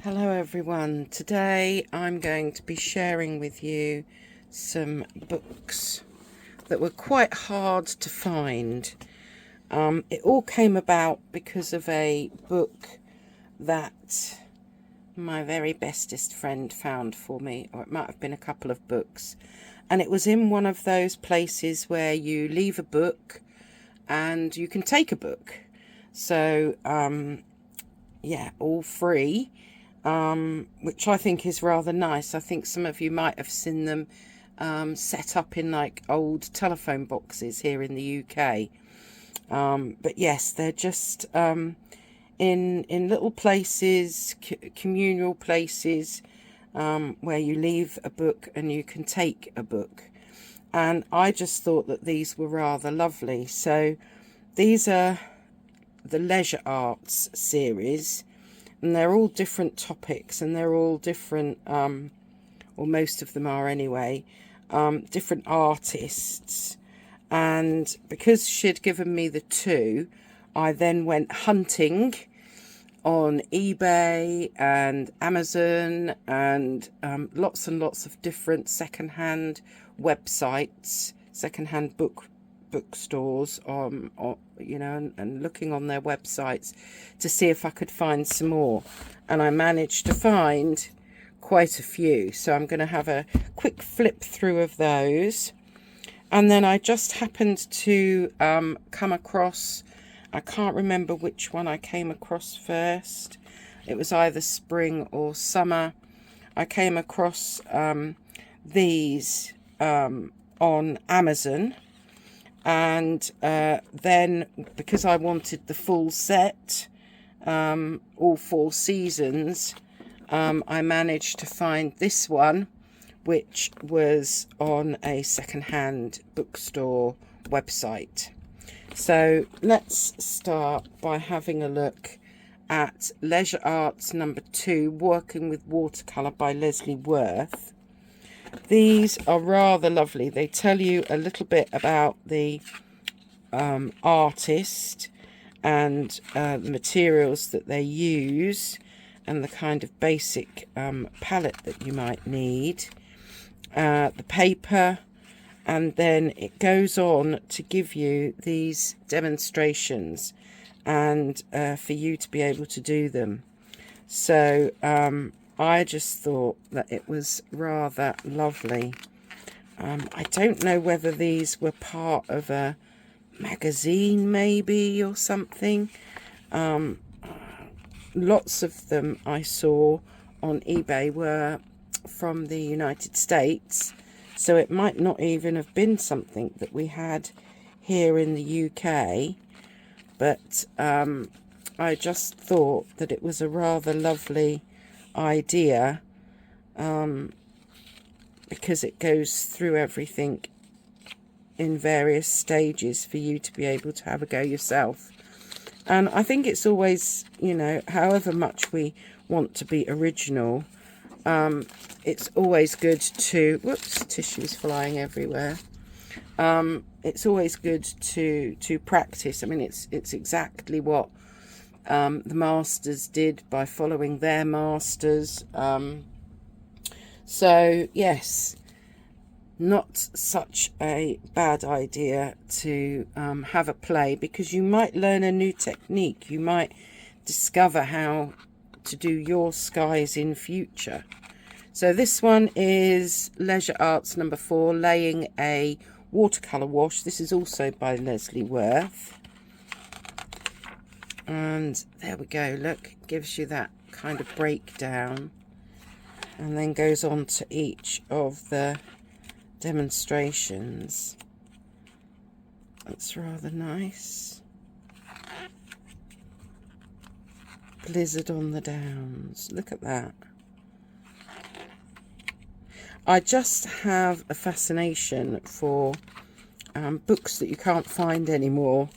Hello everyone. Today I'm going to be sharing with you some books that were quite hard to find. It all came about because of a book that my very bestest friend found for me, or it might have been a couple of books, and it was in one of those places where you leave a book and you can take a book. So yeah, all free, which I think is rather nice. I think some of you might have seen them set up in like old telephone boxes here in the UK. But yes, they're just in little places, communal places, where you leave a book and you can take a book. And I just thought that these were rather lovely. So these are the Leisure Arts series, and they're all different topics, and they're all different, or most of them are anyway, different artists. And because she'd given me the two, I then went hunting on eBay and Amazon and lots and lots of different second-hand websites, second-hand bookstores, and looking on their websites to see if I could find some more. And I managed to find quite a few. So I'm going to have a quick flip through of those. And then I just happened to come across, I can't remember which one I came across first. It was either spring or summer. I came across these on Amazon. And then, because I wanted the full set, all 4 seasons, I managed to find this one, which was on a second-hand bookstore website. So let's start by having a look at Leisure Arts number 2, Working with Watercolour by Leslie Worth. These are rather lovely. They tell you a little bit about the artist and the materials that they use and the kind of basic palette that you might need, the paper, and then it goes on to give you these demonstrations and for you to be able to do them. So I just thought that it was rather lovely. I don't know whether these were part of a magazine maybe or something. Lots of them I saw on eBay were from the United States, so it might not even have been something that we had here in the UK, but I just thought that it was a rather lovely idea, because it goes through everything in various stages for you to be able to have a go yourself. And I think it's always, however much we want to be original, it's always good to, whoops, tissues flying everywhere. It's always good to practice. I mean, it's exactly what the masters did by following their masters. So yes, not such a bad idea to have a play, because you might learn a new technique. You might discover how to do your skies in future. So this one is Leisure Arts number 4, Laying a Watercolour Wash. This is also by Leslie Worth. And there we go, look, it gives you that kind of breakdown, and then goes on to each of the demonstrations. That's rather nice. Blizzard on the Downs, look at that. I just have a fascination for books that you can't find anymore.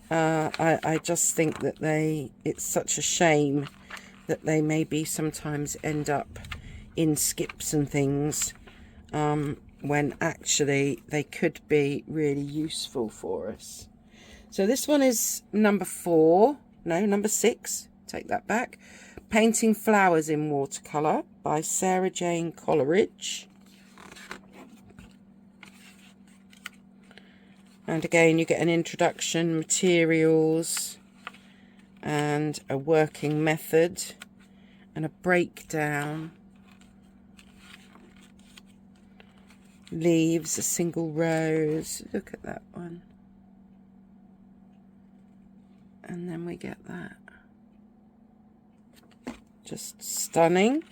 I just think that it's such a shame that they maybe sometimes end up in skips and things, when actually they could be really useful for us. So this one is number 6, take that back, Painting Flowers in Watercolour by Sarah Jane Coleridge. And again, you get an introduction, materials, and a working method, and a breakdown. Leaves, a single rose. Look at that one. And then we get that. Just stunning.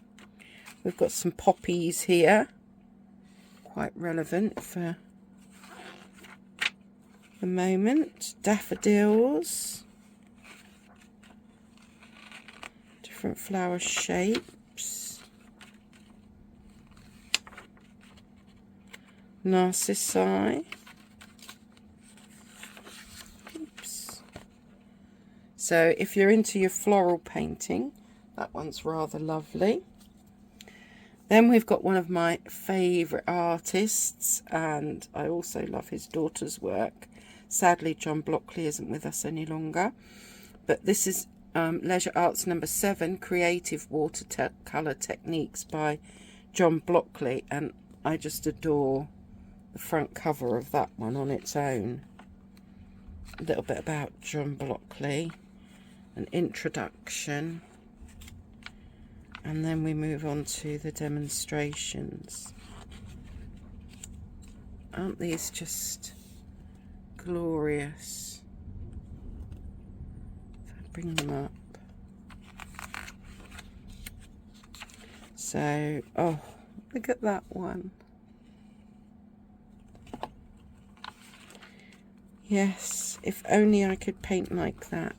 We've got some poppies here. Quite relevant for the moment. Daffodils. Different flower shapes. Narcissi. Oops. So if you're into your floral painting, that one's rather lovely. Then we've got one of my favourite artists, and I also love his daughter's work. Sadly, John Blockley isn't with us any longer. But this is Leisure Arts number 7, Creative Watercolour Techniques by John Blockley. And I just adore the front cover of that one on its own. A little bit about John Blockley, an introduction. And then we move on to the demonstrations. Aren't these just glorious? If I bring them up. So, oh, look at that one. Yes, if only I could paint like that.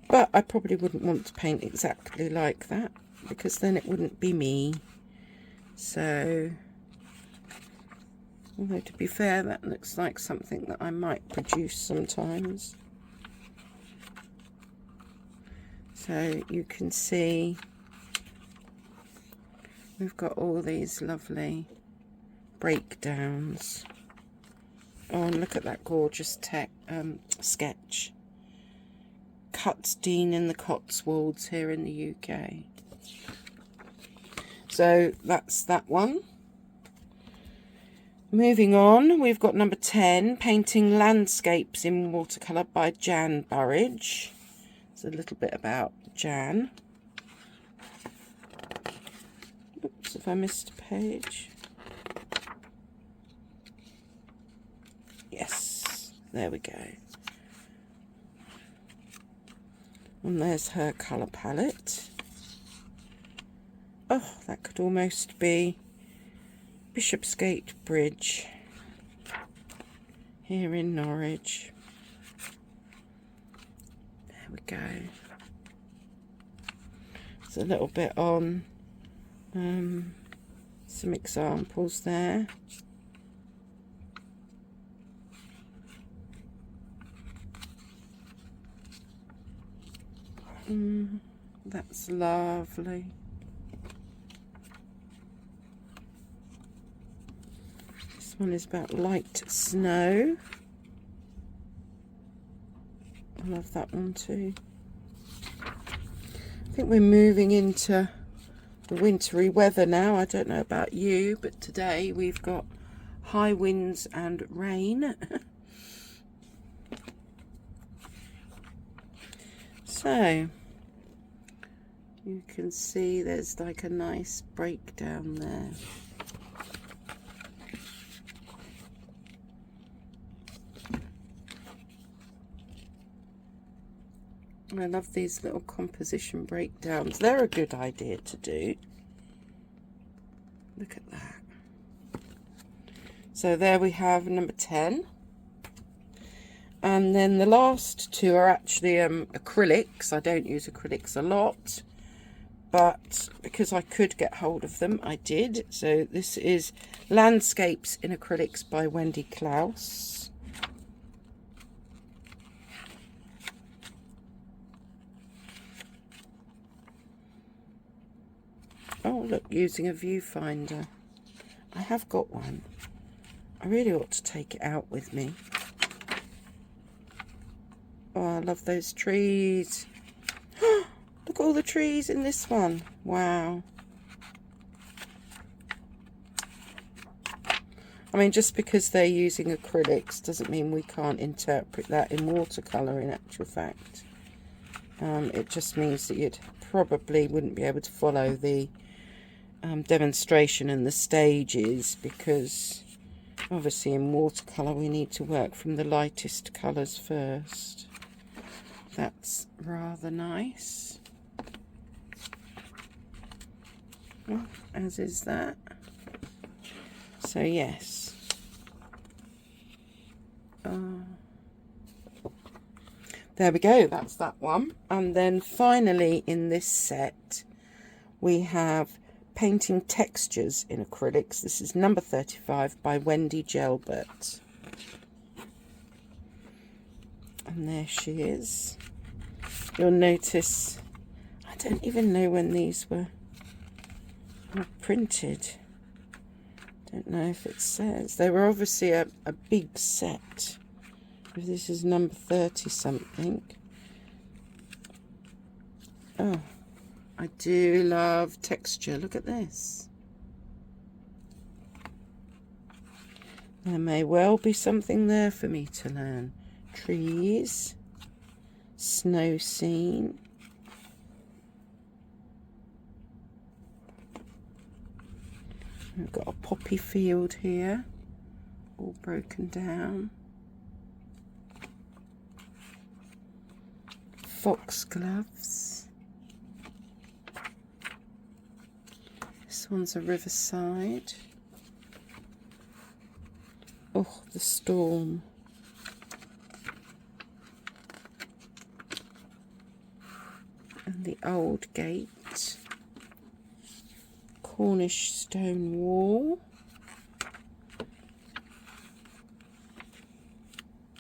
But I probably wouldn't want to paint exactly like that, because then it wouldn't be me. So, although to be fair, that looks like something that I might produce sometimes. So you can see we've got all these lovely breakdowns. Oh, and look at that gorgeous sketch. Cutsdene in the Cotswolds here in the UK. So that's that one. Moving on, we've got number 10, Painting Landscapes in Watercolour by Jan Burridge. It's a little bit about Jan. Oops, have I missed a page? Yes, there we go. And there's her colour palette. Oh, that could almost be Bishopsgate Bridge here in Norwich. There we go. There's a little bit on some examples there. That's lovely. This one is about light snow. I love that one too. I think we're moving into the wintry weather now. I don't know about you, but today we've got high winds and rain. So you can see there's like a nice breakdown there. I love these little composition breakdowns. They're a good idea to do. Look at that. So there we have number 10. And then the last two are actually acrylics. I don't use acrylics a lot, but because I could get hold of them, I did. So this is Landscapes in Acrylics by Wendy Klaus. Oh, look, using a viewfinder. I have got one. I really ought to take it out with me. Oh, I love those trees. Look at all the trees in this one. Wow. I mean, just because they're using acrylics doesn't mean we can't interpret that in watercolour, in actual fact. It just means that you'd probably wouldn't be able to follow the demonstration and the stages, because obviously in watercolour we need to work from the lightest colours first. That's rather nice. Well, as is that. So yes. There we go, that's that one. And then finally in this set we have Painting Textures in Acrylics. This is number 35 by Wendy Gelbert. And there she is. You'll notice, I don't even know when these were printed. Don't know if it says. They were obviously a big set. If this is number 30 something. Oh, I do love texture. Look at this. There may well be something there for me to learn. Trees, snow scene. We've got a poppy field here, all broken down. Foxgloves. This one's a riverside. Oh, the storm. And the old gate. Cornish stone wall.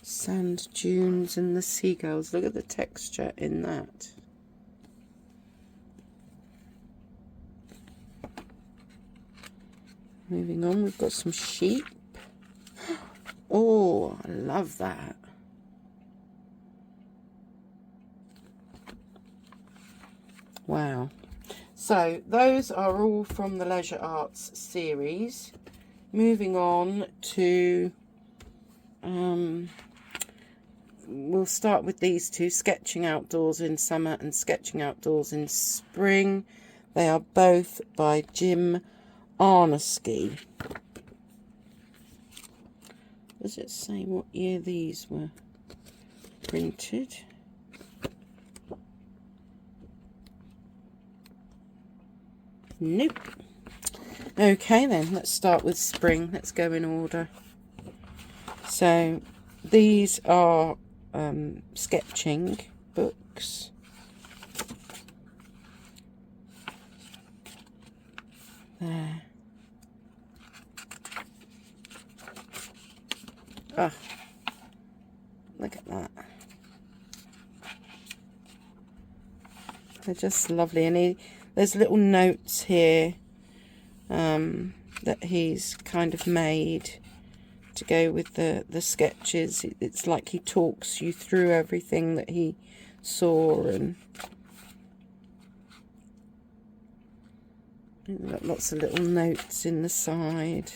Sand dunes and the seagulls. Look at the texture in that. Moving on, we've got some sheep. Oh, I love that. Wow. So those are all from the Leisure Arts series. Moving on to, we'll start with these two, Sketching Outdoors in Summer and Sketching Outdoors in Spring. They are both by Jim Arnosky. Does it say what year these were printed? Nope. Okay then, let's start with spring. Let's go in order. So these are sketching books. There. Ah, look at that. They're just lovely. And there's little notes here that he's kind of made to go with the sketches. It's like he talks you through everything that he saw, and got lots of little notes in the side.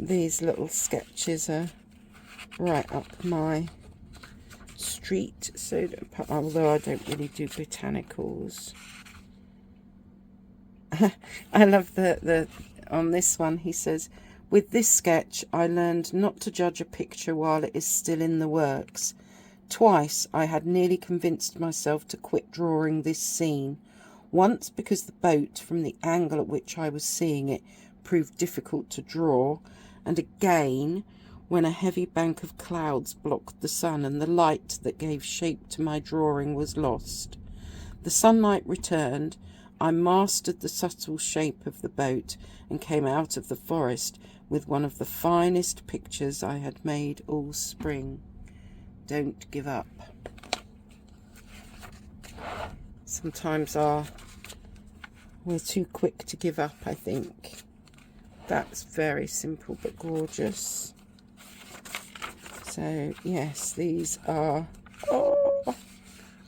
These little sketches are right up my street, so although I don't really do botanicals. I love the on this one he says, with this sketch I learned not to judge a picture while it is still in the works. Twice I had nearly convinced myself to quit drawing this scene. Once because the boat, from the angle at which I was seeing it, proved difficult to draw, and again when a heavy bank of clouds blocked the sun and the light that gave shape to my drawing was lost. The sunlight returned. I mastered the subtle shape of the boat and came out of the forest with one of the finest pictures I had made all spring. Don't give up. Sometimes we're too quick to give up, I think. That's very simple but gorgeous. So yes, these are, oh,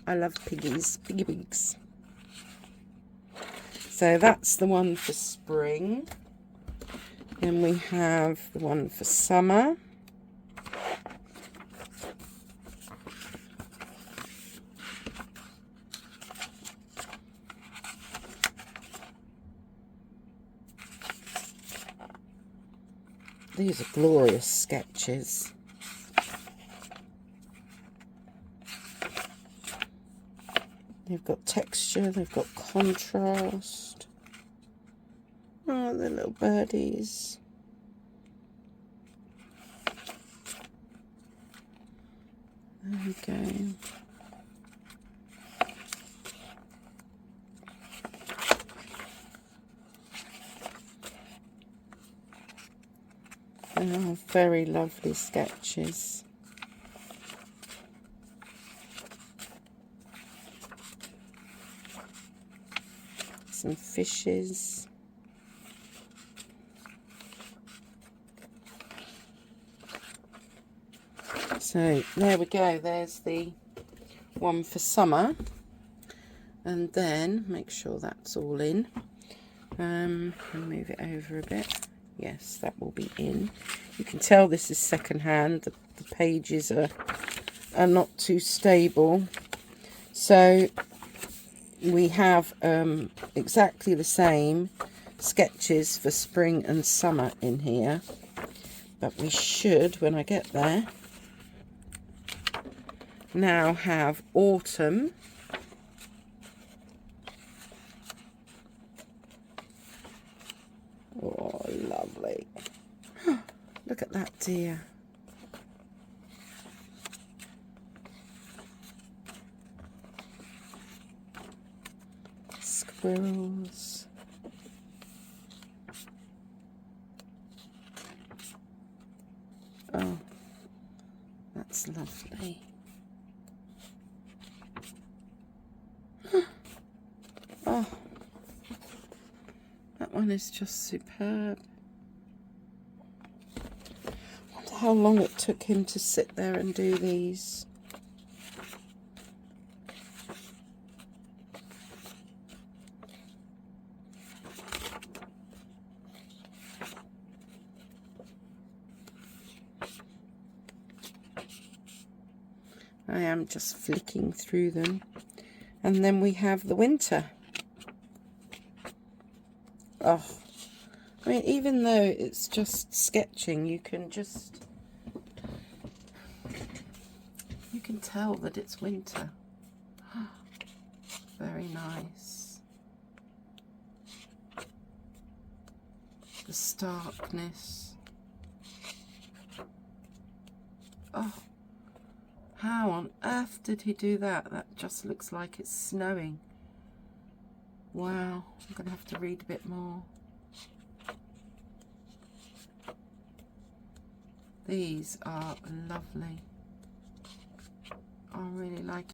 I love piggies, piggy pigs. So that's the one for spring. Then we have the one for summer. These are glorious sketches. They've got texture, they've got contrast. Oh, the little birdies. There we go. Oh, very lovely sketches. Some fishes. So there we go, there's the one for summer. And then make sure that's all in. And move it over a bit. Yes, that will be in. You can tell this is second hand. The pages are not too stable. So we have exactly the same sketches for spring and summer in here. But we should, when I get there, now have autumn. Oh, lovely. Look at that deer. Squirrels. Oh, that's lovely. Oh, that one is just superb. I wonder how long it took him to sit there and do these. I am just flicking through them. And then we have the winter. Oh, I mean, even though it's just sketching, you can tell that it's winter. Very nice. The starkness. Oh, how on earth did he do that? That just looks like it's snowing. Wow, I'm going to have to read a bit more. These are lovely. I really like it.